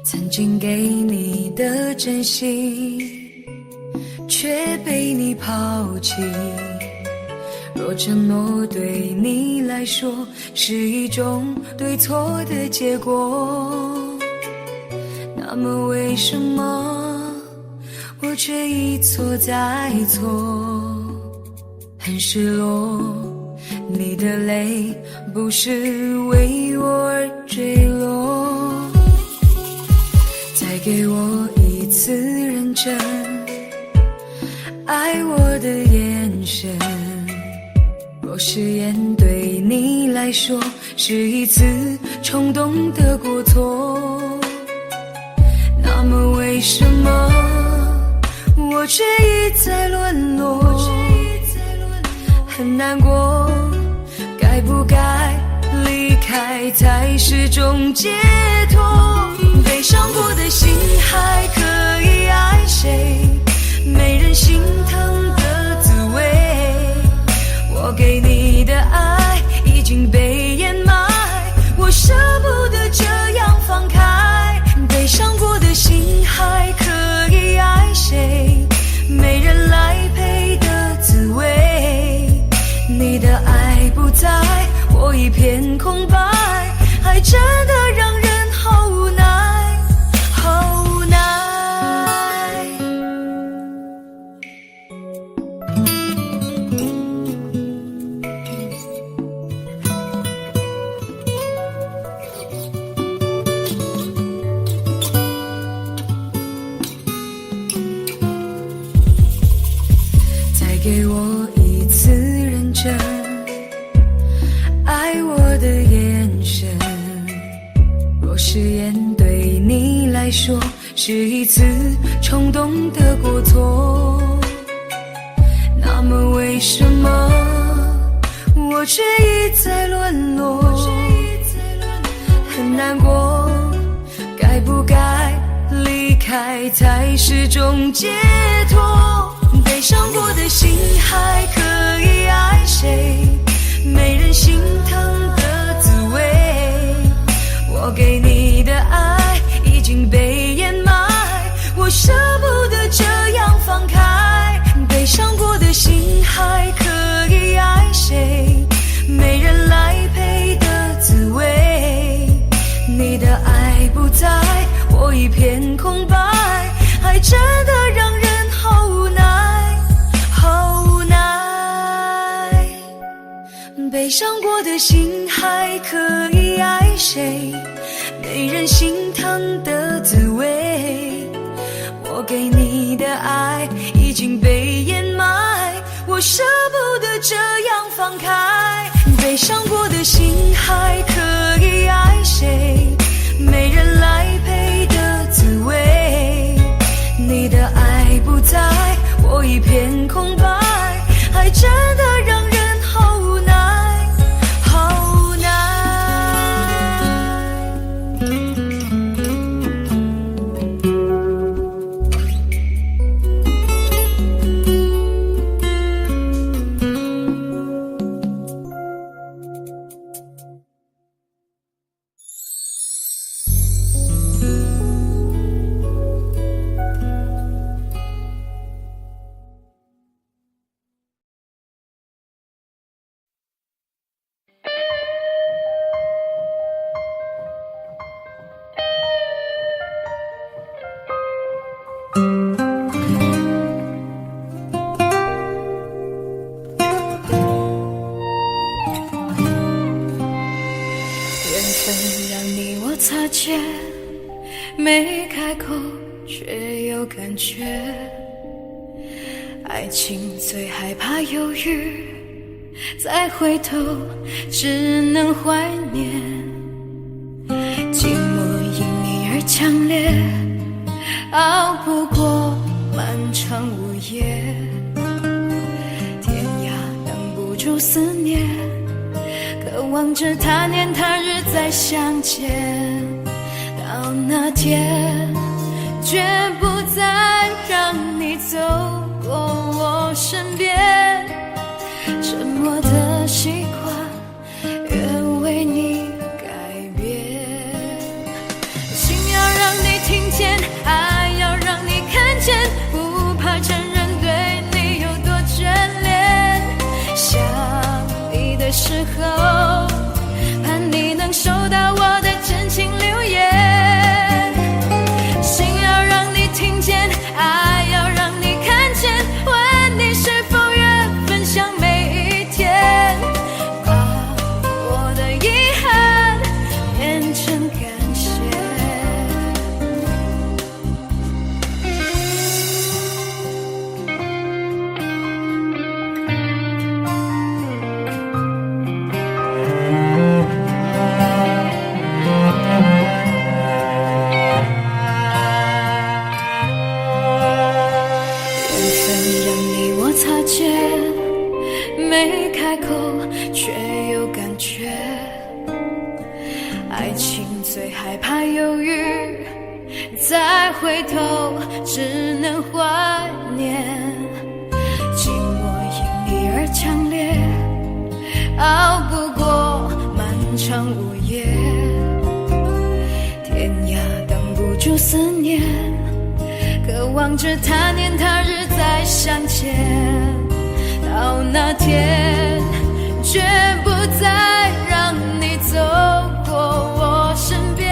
曾经给你的真心，却被你抛弃。若承诺对你来说是一种对错的结果，那么为什么我却一错再错？很失落，你的泪不是为我而坠落。再给我一次认真爱我的眼神，若誓言对你来说是一次冲动的过错，那么为什么我却一再沦落？很难过，该不该离开才是种解脱？悲伤过的心还可以爱谁？没人心疼的滋味，我给你的爱已经被掩埋，我舍不得这样放开。悲伤过的心还可以爱谁？没人来陪的滋味，你的爱不在，我一片空白，爱真的让人好无奈，好无奈。再给我一次认真爱我的眼神，是一次冲动的过错，那么为什么我却一再沦落？很难过，该不该离开才是种解脱？悲伤过的心还可以爱谁？没人心疼的滋味，我给你的爱已经被掩埋，我舍不得这样放开。悲伤过的心还可以爱谁？没人来陪的滋味，你的爱不在，我一片空白，爱真的让人好无奈，好无奈。悲伤过的心还可以爱谁？没人心疼的滋味，我给你的爱已经被掩埋，我舍不得这样放开。悲伤过的心还可以爱谁？没人来陪的滋味，你的爱不在，我一片空白，爱真的让人好无奈，好无奈。擦肩，没开口却有感觉，爱情最害怕犹豫，再回头只能怀念，寂寞因你而强烈，熬不过漫长午夜，天涯挡不住思念，渴望着他年他日再相见，到那天绝不再让你走过我身边，沉默的习惯愿为你改变，心要让你听见，爱要让你看见，不怕承认对你有多眷恋，想你的时候盼你能收到我的真情留言，心要让你听见，爱要让你看见，问你是否愿分享每一天，把我的遗憾变成感谢。没开口却有感觉，爱情最害怕犹豫，再回头只能怀念，寂寞因你而强烈，熬不过漫长午夜，天涯挡不住思念，渴望着他年他日再相见，到那天绝不再让你走过我身边，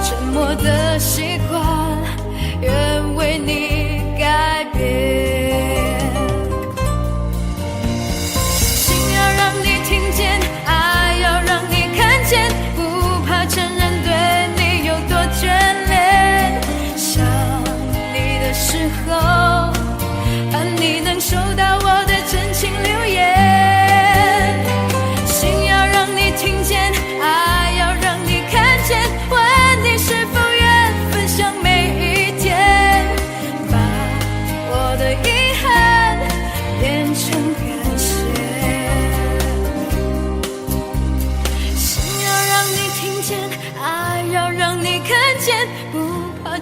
沉默的习惯愿为你改变，心要让你听见，爱要让你看见，不怕承认对你有多眷恋，想你的时候盼你能收到我的真情留言，心要让你听见，爱要让你看见，问你是否愿分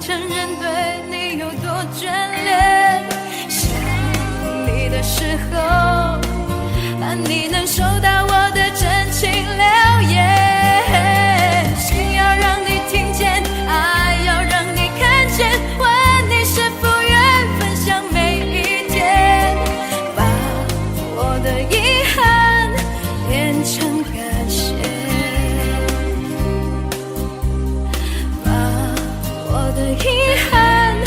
承认对你有多眷恋。想你的时候，盼你能收到我的真情留言。心要让你听见，爱要让你看见，问你是否愿分享每一天，把我的遗憾变成感谢，把我的遗憾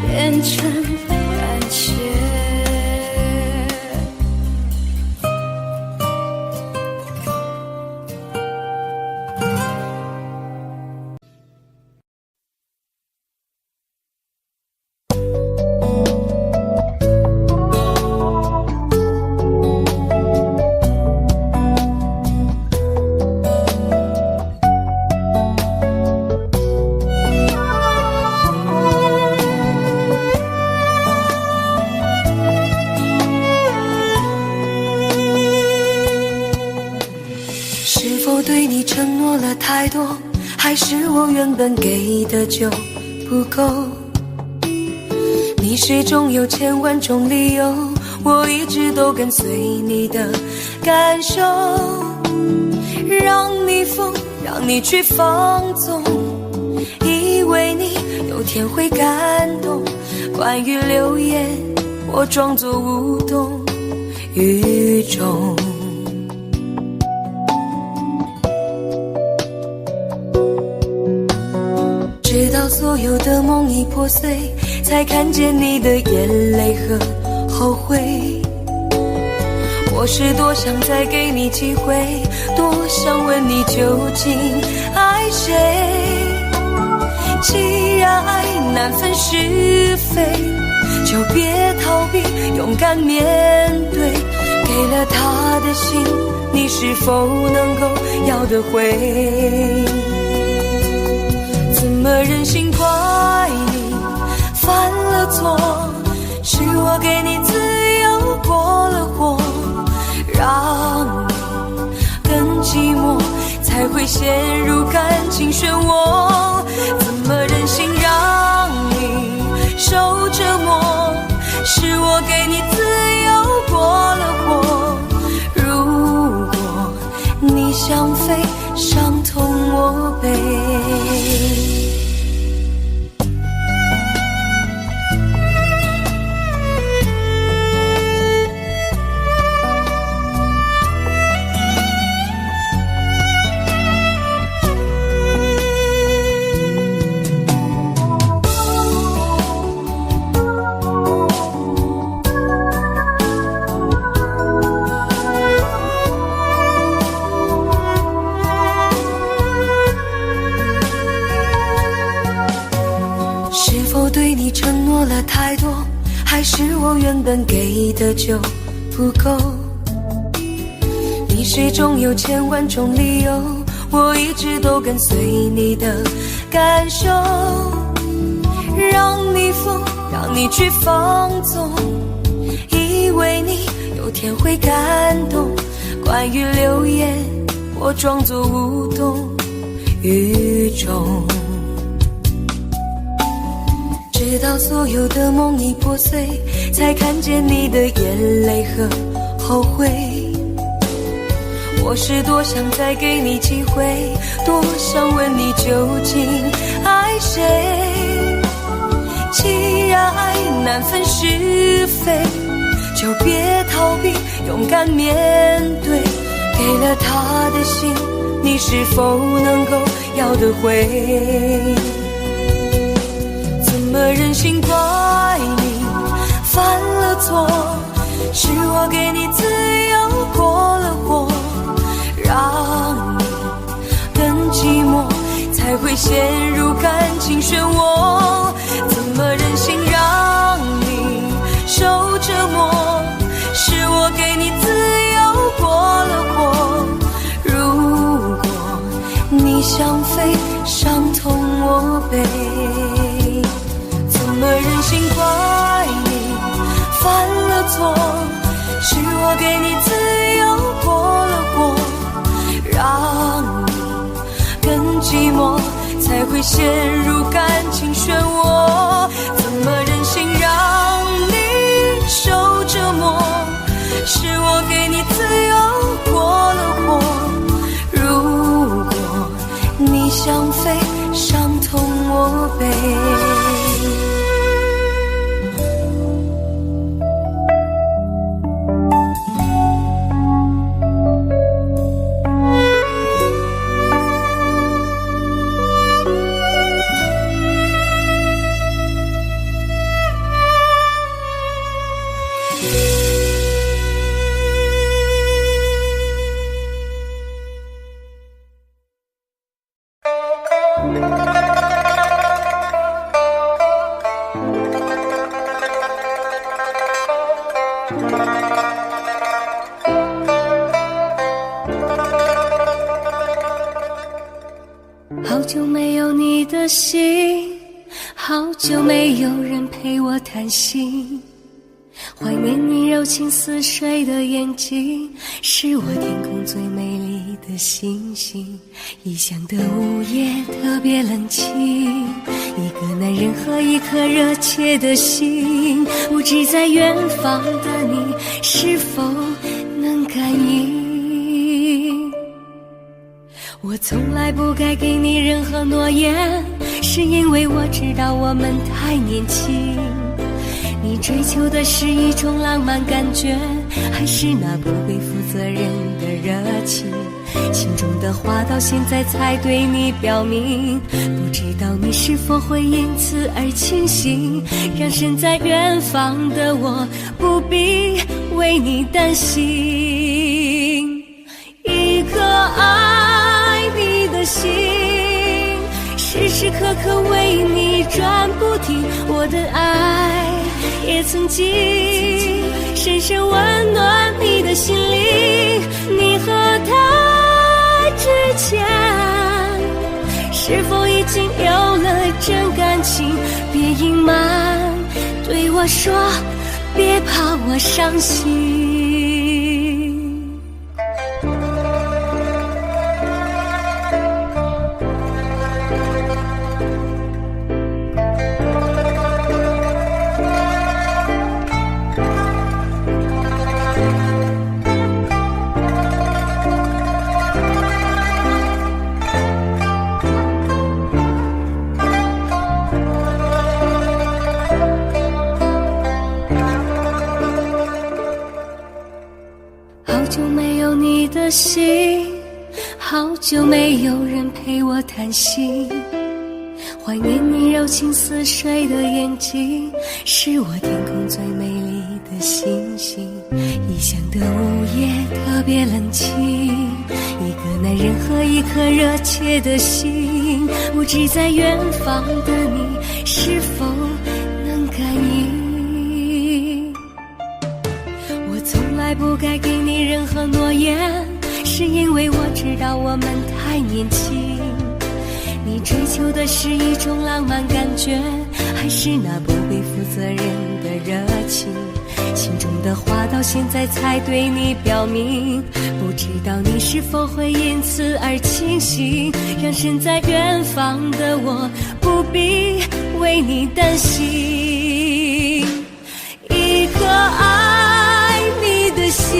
变成感谢。是否对你承诺了太多，还是我原本给的就不够？你始终有千万种理由，我一直都跟随你的感受，让你疯，让你去放纵，以为你有天会感动。关于流言，我装作无动于衷。直到所有的梦已破碎，才看见你的眼泪和后悔。我是多想再给你机会，多想问你究竟爱谁。既然爱难分是非，就别逃避，勇敢面对。给了他的心，你是否能够要得回？怎么忍心怪你犯了错？是我给你自由过了火，让你更寂寞，才会陷入感情漩涡。怎么忍心让你受折磨？是我给你自由过了火。如果你想飞，伤痛我背。对你承诺了太多，还是我原本给的就不够？你始终有千万种理由，我一直都跟随你的感受，让你疯，让你去放纵，以为你有天会感动。关于流言，我装作无动于衷。直到所有的梦已破碎，才看见你的眼泪和后悔。我是多想再给你机会，多想问你究竟爱谁。既然爱难分是非，就别逃避，勇敢面对。给了他的心，你是否能够要得回？怎么忍心怪你犯了错？是我给你自由过了火，让你更寂寞，才会陷入感情漩涡。怎么忍心让你受折磨？是我给你自由过了火。如果你想飞，伤痛我背。怎么忍心怪你犯了错？是我给你自由过了火，让你更寂寞，才会陷入感情漩涡。好久没有你的信，好久没有人陪我谈心，怀念你柔情似水的眼睛，是我天空最美丽的星星。异乡的午夜特别冷清，一个男人和一颗热切的心，不知在远方的你是否能感应。我从来不该给你任何诺言，是因为我知道我们太年轻。你追求的是一种浪漫感觉，还是那不被负责任的热情？心中的话到现在才对你表明，不知道你是否会因此而清醒，让身在远方的我不必为你担心。一颗爱你的心，时时刻刻为你转不停，我的爱也曾经深深温暖你的心灵。你和他之间是否已经有了真感情？别隐瞒，对我说，别怕我伤心。心，好久没有人陪我谈心，怀念你柔情似水的眼睛，是我天空最美丽的星星。异乡的午夜特别冷清，一个男人和一颗热切的心，不知在远方的你是否能感应。我从来不该给你任何诺言，是因为我知道我们太年轻。你追求的是一种浪漫感觉，还是那不被负责任的热情？心中的话到现在才对你表明，不知道你是否会因此而清醒，让身在远方的我不必为你担心。一颗爱你的心，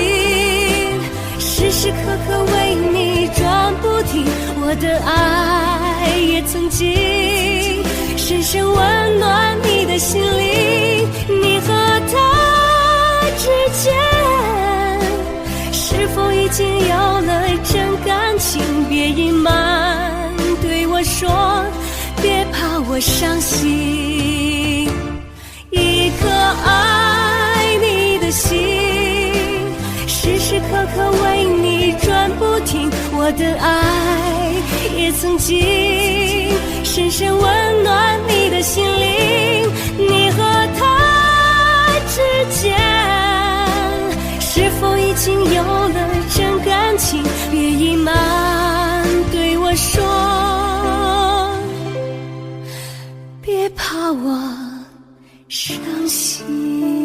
时时刻刻为你转不停，我的爱也曾经深深温暖你的心灵。你和他之间是否已经有了真感情？别隐瞒，对我说，别怕我伤心。一颗爱你的心，时时刻刻为你转不停，我的爱也曾经深深温暖你的心灵。你和他之间是否已经有了真感情？别隐瞒，对我说，别怕我伤心。